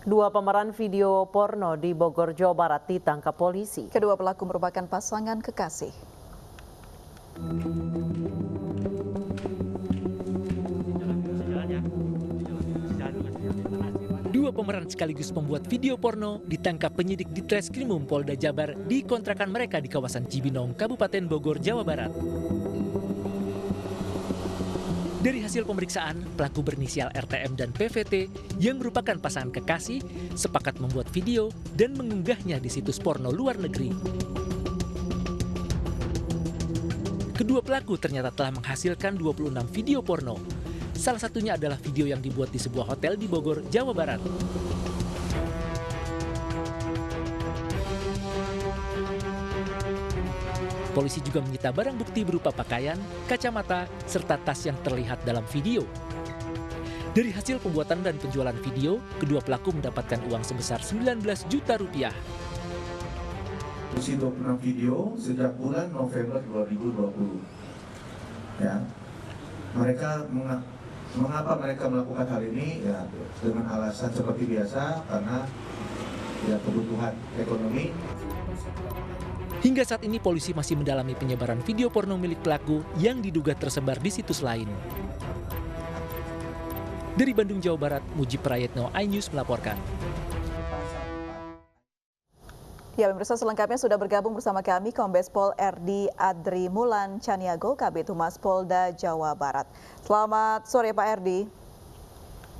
Dua pemeran video porno di Bogor, Jawa Barat ditangkap polisi. Kedua pelaku merupakan pasangan kekasih. Dua pemeran sekaligus pembuat video porno ditangkap penyidik di Treskrimum Polda Jabar di kontrakan mereka di kawasan Cibinong, Kabupaten Bogor, Jawa Barat. Dari hasil pemeriksaan, pelaku berinisial RTM dan PVT yang merupakan pasangan kekasih sepakat membuat video dan mengunggahnya di situs porno luar negeri. Kedua pelaku ternyata telah menghasilkan 26 video porno. Salah satunya adalah video yang dibuat di sebuah hotel di Bogor, Jawa Barat. Polisi juga menyita barang bukti berupa pakaian, kacamata, serta tas yang terlihat dalam video. Dari hasil pembuatan dan penjualan video, kedua pelaku mendapatkan uang sebesar 19 juta rupiah. Isi 26 video sejak bulan November 2020. Ya, mengapa mereka melakukan hal ini? Ya, dengan alasan seperti biasa, karena ya kebutuhan ekonomi. Hingga saat ini polisi masih mendalami penyebaran video porno milik pelaku yang diduga tersebar di situs lain. Dari Bandung, Jawa Barat, Muji Prayetno, iNews melaporkan. Ya, pemirsa, selengkapnya sudah bergabung bersama kami Kombes Pol RD Adri Mulan Caniago, Kabid Humas Polda Jawa Barat. Selamat sore Pak RD.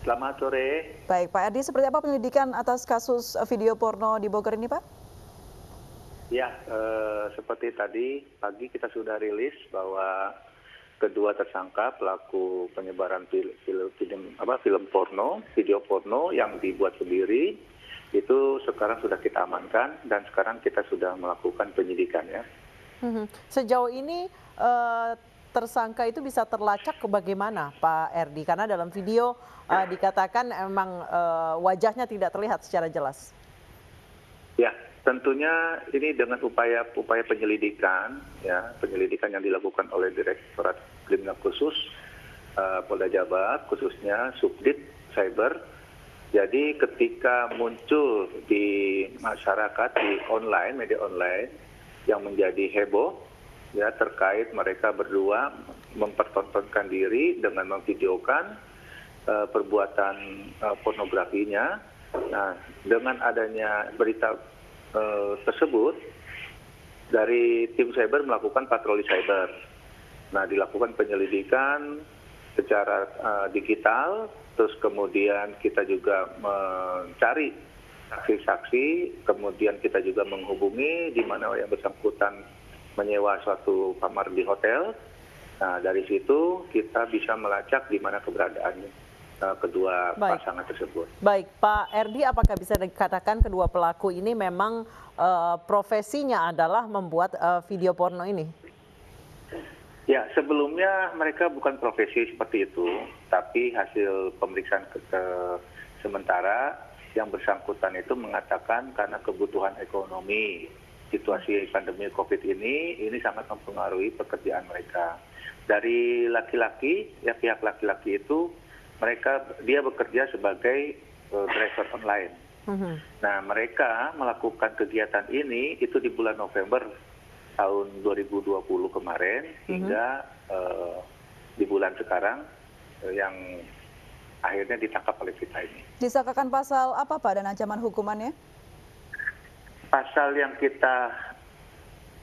Selamat sore. Baik Pak RD, seperti apa penyelidikan atas kasus video porno di Bogor ini Pak? Ya, seperti tadi pagi kita sudah rilis bahwa kedua tersangka pelaku penyebaran film porno, video porno yang dibuat sendiri, itu sekarang sudah kita amankan dan sekarang kita sudah melakukan penyidikan ya. Sejauh ini tersangka itu bisa terlacak ke bagaimana Pak RD? Karena dalam video dikatakan emang wajahnya tidak terlihat secara jelas. Ya, tentunya ini dengan upaya penyelidikan, ya penyelidikan yang dilakukan oleh Direktorat Kriminal Khusus Polda Jabar, khususnya Subdit Cyber. Jadi ketika muncul di masyarakat di online, media online yang menjadi heboh, ya terkait mereka berdua mempertontonkan diri dengan memvideokan perbuatan pornografinya. Nah, dengan adanya berita tersebut, dari tim cyber melakukan patroli cyber. Nah, dilakukan penyelidikan secara digital, terus kemudian kita juga mencari saksi-saksi, kemudian kita juga menghubungi di mana yang bersangkutan menyewa suatu kamar di hotel. Nah, dari situ kita bisa melacak di mana keberadaannya kedua pasangan tersebut. Baik, Pak RD, apakah bisa dikatakan kedua pelaku ini memang profesinya adalah membuat video porno ini? Ya, sebelumnya mereka bukan profesi seperti itu, tapi hasil pemeriksaan sementara yang bersangkutan itu mengatakan karena kebutuhan ekonomi, situasi pandemi COVID ini sangat mempengaruhi pekerjaan mereka. Dari laki-laki, ya pihak laki-laki itu dia bekerja sebagai driver online. Nah, mereka melakukan kegiatan ini itu di bulan November tahun 2020 kemarin hingga di bulan sekarang yang akhirnya ditangkap oleh kita ini. Disangkakan pasal apa Pak dan ancaman hukumannya? Pasal yang kita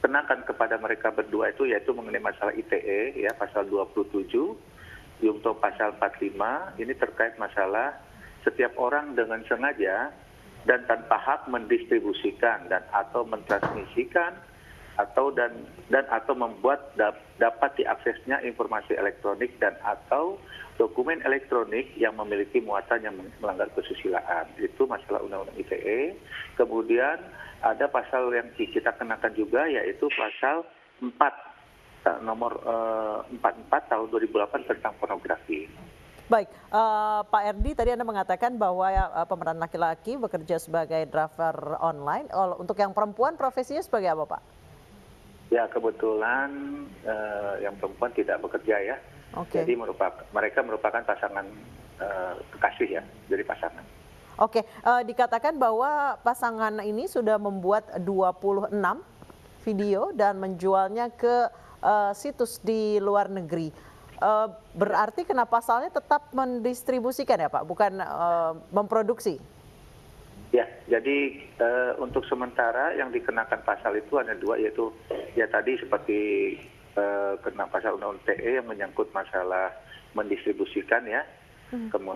kenakan kepada mereka berdua itu yaitu mengenai masalah ITE, ya pasal 27. Junto pasal 45 ini terkait masalah setiap orang dengan sengaja dan tanpa hak mendistribusikan dan atau mentransmisikan atau atau membuat dapat diaksesnya informasi elektronik dan atau dokumen elektronik yang memiliki muatan yang melanggar kesusilaan. Itu masalah Undang-Undang ITE. Kemudian ada pasal yang kita kenakan juga yaitu pasal 4 nomor 44 tahun 2008 tentang pornografi. Baik, Pak RD, tadi Anda mengatakan bahwa pemeran laki-laki bekerja sebagai driver online. Untuk yang perempuan profesinya sebagai apa, Pak? Ya, kebetulan yang perempuan tidak bekerja ya. Okay. Jadi mereka merupakan pasangan kekasih ya, dari pasangan. Oke, dikatakan bahwa pasangan ini sudah membuat 26 video dan menjualnya ke situs di luar negeri. Berarti kena pasalnya tetap mendistribusikan ya Pak, bukan memproduksi? Ya, jadi untuk sementara yang dikenakan pasal itu hanya 2, yaitu ya tadi seperti kena pasal Undang-Undang ITE yang menyangkut masalah mendistribusikan ya,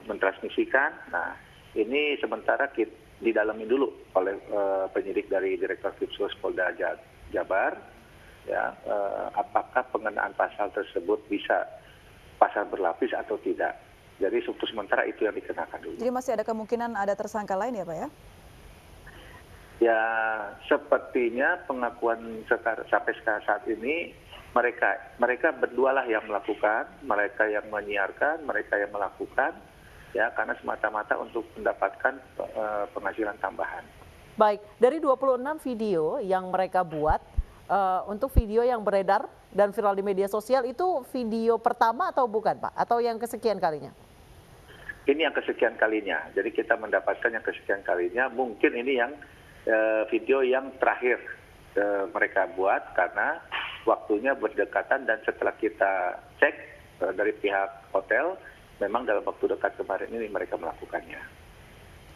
mentransmisikan. Nah, ini sementara didalami dulu oleh penyidik dari Direktur Krimsus Polda Jabar, ya, apakah pengenaan pasal tersebut bisa pasal berlapis atau tidak. Jadi untuk sementara itu yang dikenakan dulu. Jadi masih ada kemungkinan ada tersangka lain ya Pak ya? Ya, sepertinya pengakuan sampai saat ini mereka berdualah yang melakukan, mereka yang menyiarkan, mereka yang melakukan, ya, karena semata-mata untuk mendapatkan penghasilan tambahan. Baik, dari 26 video yang mereka buat, untuk video yang beredar dan viral di media sosial itu video pertama atau bukan Pak? Atau yang kesekian kalinya? Ini yang kesekian kalinya, jadi kita mendapatkan yang kesekian kalinya, mungkin ini yang video yang terakhir mereka buat karena waktunya berdekatan dan setelah kita cek dari pihak hotel, memang dalam waktu dekat kemarin ini mereka melakukannya.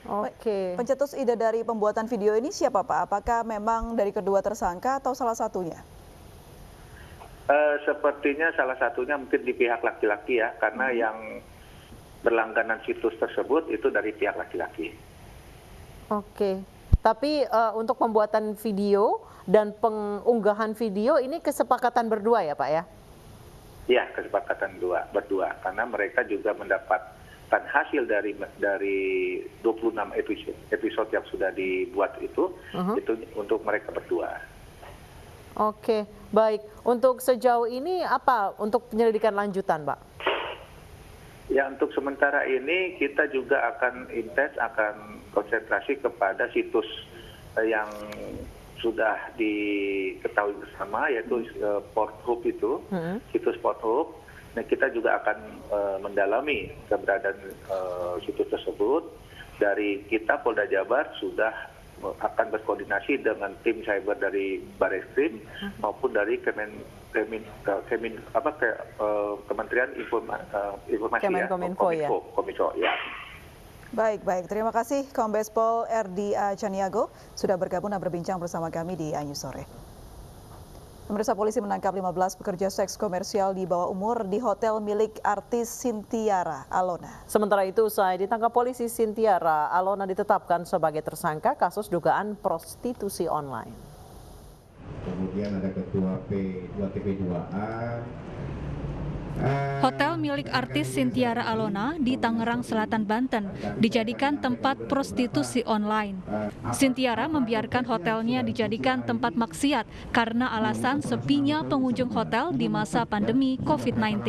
Oke. Pencetus ide dari pembuatan video ini siapa Pak? Apakah memang dari kedua tersangka atau salah satunya? Sepertinya salah satunya mungkin di pihak laki-laki ya, karena yang berlangganan situs tersebut itu dari pihak laki-laki. Oke, tapi untuk pembuatan video dan pengunggahan video ini kesepakatan berdua ya Pak ya? Ya, kesepakatan berdua, karena mereka juga mendapatkan hasil dari 26 episode yang sudah dibuat itu untuk mereka berdua. Oke, baik. Untuk sejauh ini apa untuk penyelidikan lanjutan Pak? Ya, untuk sementara ini kita juga akan akan konsentrasi kepada situs yang sudah diketahui bersama, yaitu Porthub itu, situs Porthub. Nah, kita juga akan mendalami keberadaan situs tersebut. Dari kita Polda Jabar sudah akan berkoordinasi dengan tim cyber dari Barreskrim maupun dari Kementerian Informasi ya, Kominfo ya. Baik. Terima kasih Kombes Pol RDA Caniago sudah bergabung dan berbincang bersama kami di Anju Sore. Pemirsa, polisi menangkap 15 pekerja seks komersial di bawah umur di hotel milik artis Sintiara Alona. Sementara itu, usai ditangkap polisi, Sintiara Alona ditetapkan sebagai tersangka kasus dugaan prostitusi online. Kemudian ada ketua P2TP2A. Hotel milik artis Sintiara Alona di Tangerang Selatan, Banten dijadikan tempat prostitusi online. Sintiara membiarkan hotelnya dijadikan tempat maksiat karena alasan sepinya pengunjung hotel di masa pandemi COVID-19.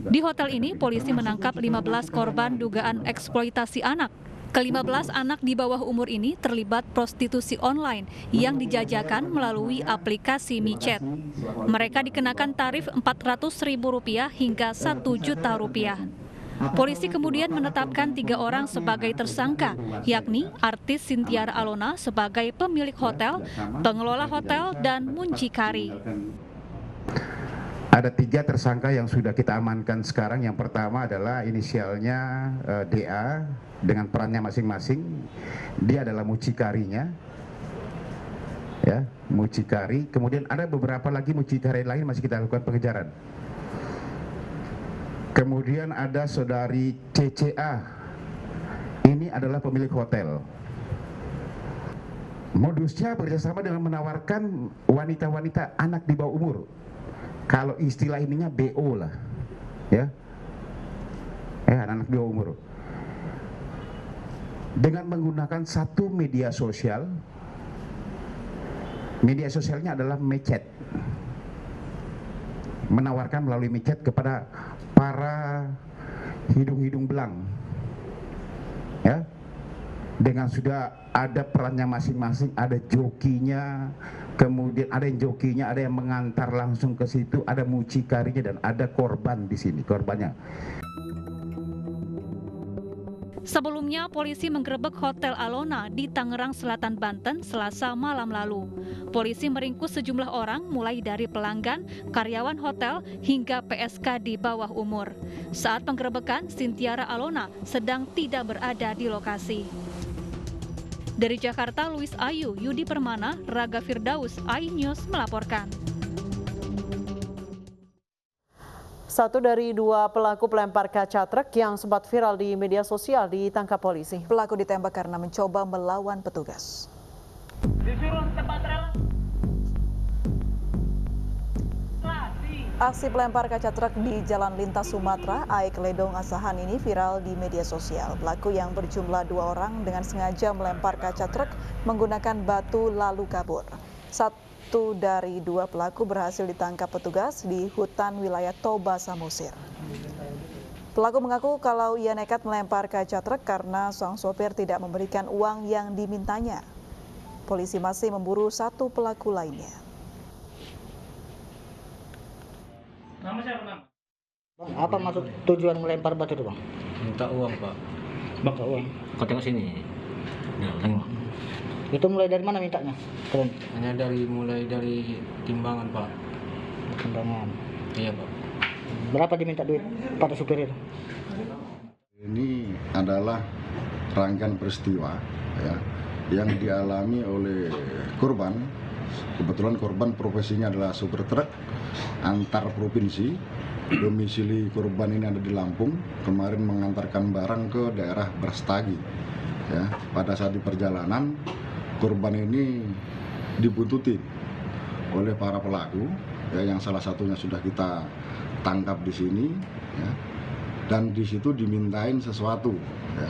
Di hotel ini, polisi menangkap 15 korban dugaan eksploitasi anak. Ke-15 anak di bawah umur ini terlibat prostitusi online yang dijajakan melalui aplikasi micet. Mereka dikenakan tarif Rp400.000 hingga Rp1.000.000. Polisi kemudian menetapkan 3 orang sebagai tersangka, yakni artis Sintiara Alona sebagai pemilik hotel, pengelola hotel, dan muncikari. Ada 3 tersangka yang sudah kita amankan sekarang. Yang pertama adalah inisialnya DA dengan perannya masing-masing. Dia adalah mucikarinya, ya, mucikari. Kemudian ada beberapa lagi mucikari lain masih kita lakukan pengejaran. Kemudian ada saudari CCA. Ini adalah pemilik hotel. Modusnya bekerjasama dengan menawarkan wanita-wanita anak di bawah umur. Kalau istilah ininya BO lah, ya, anak-anak di bawah umur. Dengan menggunakan satu media sosial, media sosialnya adalah mecet. Menawarkan melalui mecet kepada para hidung-hidung belang, ya. Dengan sudah ada perannya masing-masing, ada jokinya, kemudian ada yang jokinya, ada yang mengantar langsung ke situ, ada mucikarinya, dan ada korban di sini, korbannya. Sebelumnya, polisi menggerebek Hotel Alona di Tangerang Selatan, Banten, Selasa malam lalu. Polisi meringkus sejumlah orang, mulai dari pelanggan, karyawan hotel, hingga PSK di bawah umur. Saat penggerebekan, Sintiara Alona sedang tidak berada di lokasi. Dari Jakarta, Luis Ayu, Yudi Permana, Raga Firdaus, iNews melaporkan. Satu dari dua pelaku pelempar kaca truk yang sempat viral di media sosial ditangkap polisi. Pelaku ditembak karena mencoba melawan petugas. Aksi pelempar kaca truk di Jalan Lintas Sumatera, Aik Ledong Asahan ini viral di media sosial. Pelaku yang berjumlah 2 orang dengan sengaja melempar kaca truk menggunakan batu lalu kabur. Satu dari 2 pelaku berhasil ditangkap petugas di hutan wilayah Toba Samosir. Pelaku mengaku kalau ia nekat melempar kaca truk karena sang sopir tidak memberikan uang yang dimintanya. Polisi masih memburu 1 pelaku lainnya. Nama siapa, Bang? Bang, apa maksud tujuan melempar batu itu, Bang? Minta uang, Pak. Minta uang. Kau tengok sini. Ya, tengok. Itu mulai dari mana mintanya? Keren. Hanya mulai dari timbangan, Pak. Timbangan. Iya, Pak. Berapa diminta duit pada supir itu? Ini adalah rangkaian peristiwa ya, yang dialami oleh korban. Kebetulan korban profesinya adalah supir truk antar provinsi. Domisili korban ini ada di Lampung. Kemarin mengantarkan barang ke daerah Brastagi. Ya, pada saat di perjalanan korban ini dibuntuti oleh para pelaku, ya, yang salah satunya sudah kita tangkap di sini, ya, dan di situ dimintain sesuatu, ya.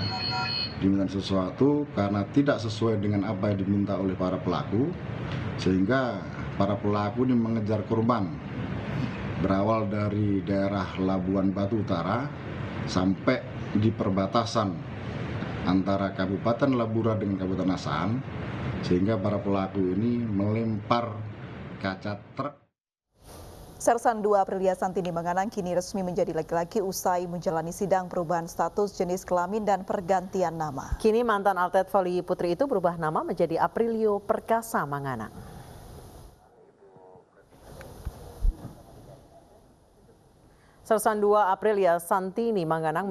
Dimintain sesuatu karena tidak sesuai dengan apa yang diminta oleh para pelaku, sehingga para pelaku ini mengejar korban berawal dari daerah Labuan Batu Utara sampai di perbatasan antara Kabupaten Labura dengan Kabupaten Asahan, sehingga para pelaku ini melempar kaca truk. Sersan 2 Aprilia Santini Manganang kini resmi menjadi laki-laki usai menjalani sidang perubahan status jenis kelamin dan pergantian nama. Kini mantan atlet voli putri itu berubah nama menjadi Aprilio Perkasa Manganang. Sersan 2 Aprilia Santini Manganang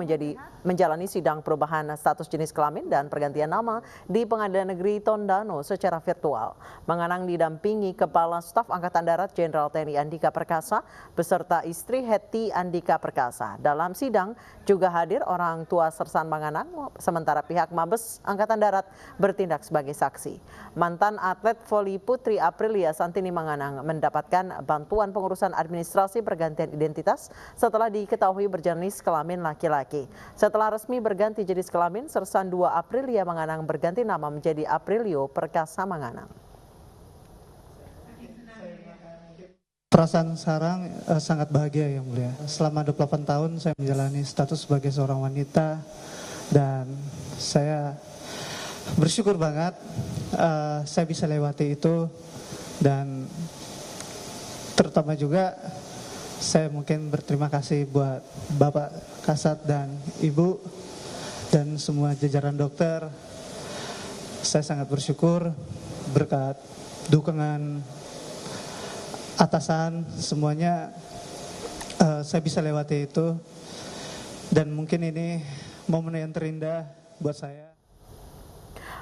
menjalani sidang perubahan status jenis kelamin dan pergantian nama di Pengadilan Negeri Tondano secara virtual. Manganang didampingi Kepala Staf Angkatan Darat Jenderal TNI Andika Perkasa beserta istri Hetty Andika Perkasa. Dalam sidang juga hadir orang tua Sersan Manganang, sementara pihak Mabes Angkatan Darat bertindak sebagai saksi. Mantan atlet voli putri Aprilia Santini Manganang mendapatkan bantuan pengurusan administrasi pergantian identitas setelah diketahui berjenis kelamin laki-laki. Setelah resmi berganti jenis kelamin, Sersan 2 Aprilia Manganang berganti nama menjadi Aprilio Perkasa Manganang. Perasaan sekarang sangat bahagia, Yang Mulia. Selama 28 tahun saya menjalani status sebagai seorang wanita dan saya bersyukur banget saya bisa lewati itu, dan terutama juga saya mungkin berterima kasih buat Bapak Kasat dan Ibu dan semua jajaran dokter. Saya sangat bersyukur berkat dukungan atasan semuanya saya bisa lewati itu, dan mungkin ini momen yang terindah buat saya.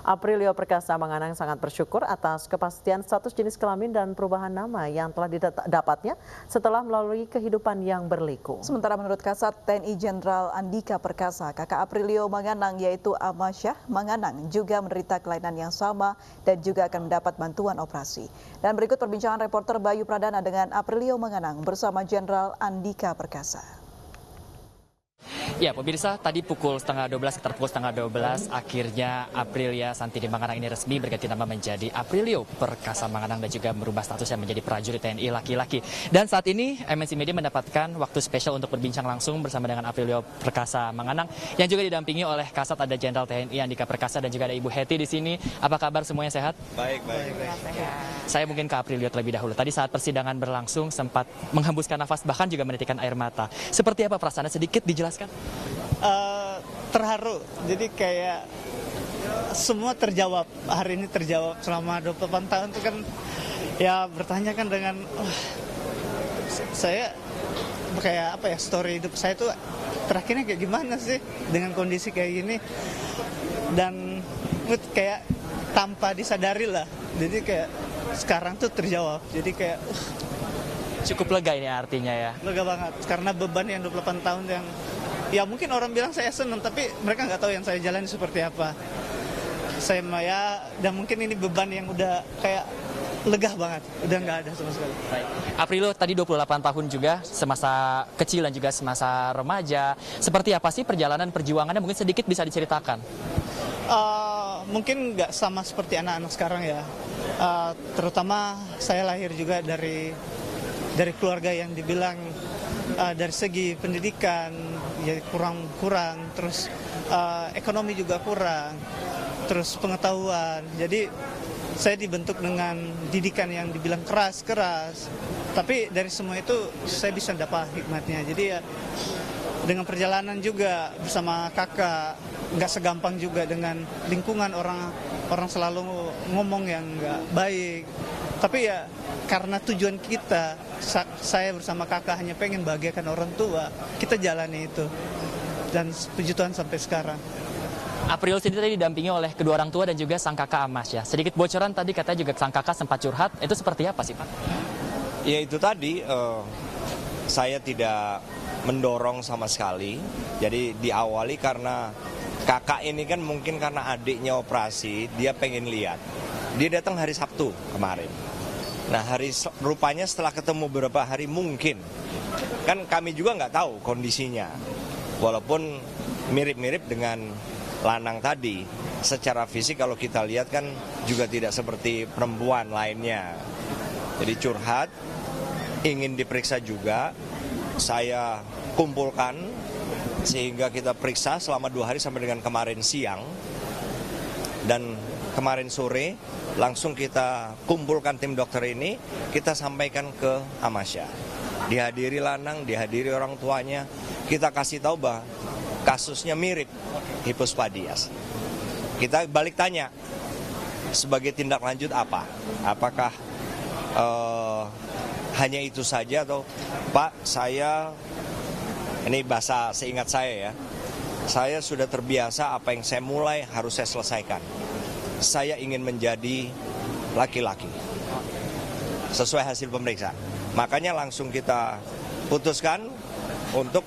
Aprilio Perkasa Manganang sangat bersyukur atas kepastian status jenis kelamin dan perubahan nama yang telah didapatnya setelah melalui kehidupan yang berliku. Sementara menurut Kasat TNI Jenderal Andika Perkasa, kakak Aprilio Manganang yaitu Amasyah Manganang juga menderita kelainan yang sama dan juga akan mendapat bantuan operasi. Dan berikut perbincangan reporter Bayu Pradana dengan Aprilio Manganang bersama Jenderal Andika Perkasa. Ya, pemirsa, tadi sekitar pukul setengah 12, akhirnya Aprilia Santini Manganang ini resmi berganti nama menjadi Aprilio Perkasa Manganang dan juga merubah statusnya menjadi prajurit TNI laki-laki. Dan saat ini MNC Media mendapatkan waktu spesial untuk berbincang langsung bersama dengan Aprilio Perkasa Manganang yang juga didampingi oleh Kasat, ada Jenderal TNI Andika Perkasa dan juga ada Ibu Hetty di sini. Apa kabar, semuanya sehat? Baik. Saya mungkin ke Aprilio terlebih dahulu. Tadi saat persidangan berlangsung sempat menghembuskan nafas bahkan juga menitikkan air mata. Seperti apa perasaannya, sedikit dijelaskan? terharu. Jadi kayak semua terjawab. Hari ini terjawab. Selama 28 tahun itu kan ya bertanya kan dengan saya kayak apa ya, story hidup saya tuh terakhirnya kayak gimana sih dengan kondisi kayak gini, dan kayak tanpa disadari lah, jadi kayak sekarang tuh terjawab, jadi kayak cukup lega ini artinya ya. Lega banget karena beban yang 28 tahun yang ya mungkin orang bilang saya senang, tapi mereka nggak tahu yang saya jalani seperti apa. Saya ya, dan mungkin ini beban yang udah kayak lega banget, udah nggak ada sama sekali. Baik. Aprilio tadi 28 tahun juga, semasa kecil dan juga semasa remaja. Seperti apa sih perjalanan perjuangannya, mungkin sedikit bisa diceritakan? Mungkin nggak sama seperti anak-anak sekarang ya. Terutama saya lahir juga dari keluarga yang dibilang dari segi pendidikan ya kurang, terus ekonomi juga kurang, terus pengetahuan. Jadi saya dibentuk dengan didikan yang dibilang keras, tapi dari semua itu saya bisa dapat hikmatnya. Jadi ya dengan perjalanan juga bersama kakak, nggak segampang juga dengan lingkungan orang selalu ngomong yang nggak baik. Tapi ya karena tujuan kita, saya bersama kakak hanya pengen bahagiakan orang tua, kita jalani itu. Dan puji Tuhan sampai sekarang. Aprilio sendiri tadi didampingi oleh kedua orang tua dan juga sang kakak Amas ya. Sedikit bocoran tadi katanya juga sang kakak sempat curhat, itu seperti apa sih Pak? Ya itu tadi, saya tidak mendorong sama sekali. Jadi diawali karena kakak ini kan mungkin karena adiknya operasi, dia pengen lihat. Dia datang hari Sabtu kemarin. Nah rupanya setelah ketemu beberapa hari mungkin. Kan kami juga nggak tahu kondisinya. Walaupun mirip-mirip dengan lanang tadi, secara fisik kalau kita lihat kan juga tidak seperti perempuan lainnya. Jadi curhat, ingin diperiksa juga, saya kumpulkan sehingga kita periksa selama 2 hari sampai dengan kemarin siang. Dan kemarin sore langsung kita kumpulkan tim dokter ini, kita sampaikan ke Amasya. Dihadiri lanang, dihadiri orang tuanya, kita kasih tahu bahwa kasusnya mirip hipospadias. Kita balik tanya, sebagai tindak lanjut apa? Apakah hanya itu saja atau Pak, saya, ini bahasa seingat saya ya, saya sudah terbiasa apa yang saya mulai harus saya selesaikan. Saya ingin menjadi laki-laki sesuai hasil pemeriksaan. Makanya langsung kita putuskan untuk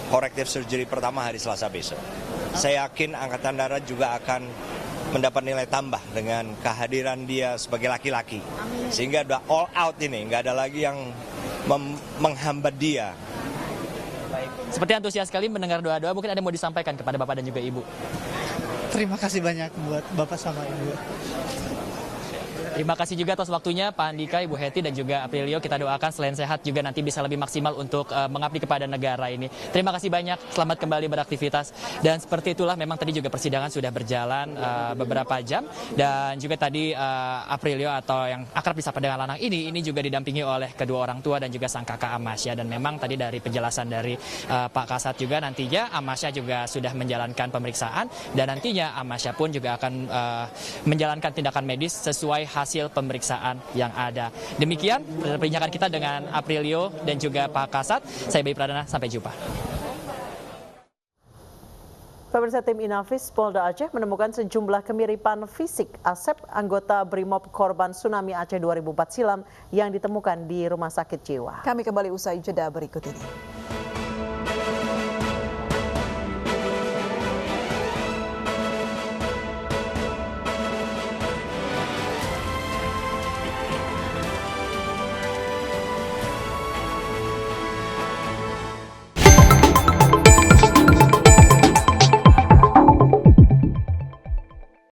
corrective surgery pertama hari Selasa besok. Saya yakin Angkatan Darat juga akan mendapat nilai tambah dengan kehadiran dia sebagai laki-laki. Sehingga udah all out ini, nggak ada lagi yang menghambat dia. Baik. Seperti antusias sekali mendengar doa-doa, mungkin ada yang mau disampaikan kepada Bapak dan juga Ibu? Terima kasih banyak buat Bapak sama Ibu. Terima kasih juga atas waktunya Pak Andika, Ibu Heti, dan juga Aprilio. Kita doakan selain sehat juga nanti bisa lebih maksimal untuk mengabdi kepada negara ini. Terima kasih banyak, selamat kembali beraktivitas. Dan seperti itulah memang tadi juga persidangan sudah berjalan beberapa jam. Dan juga tadi Aprilio atau yang akrab disapa dengan Lanang ini juga didampingi oleh kedua orang tua dan juga sang kakak Amasya. Dan memang tadi dari penjelasan dari Pak Kasat juga nantinya Amasya juga sudah menjalankan pemeriksaan. Dan nantinya Amasya pun juga akan menjalankan tindakan medis sesuai hasil pemeriksaan yang ada. Demikian perbincangan kita dengan Aprilio dan juga Pak Kasat. Saya Bayi Pradana, sampai jumpa. Pemirsa, tim Inafis Polda Aceh menemukan sejumlah kemiripan fisik Asep, anggota Brimob korban tsunami Aceh 2004 silam yang ditemukan di Rumah Sakit Jiwa. Kami kembali usai jeda berikut ini.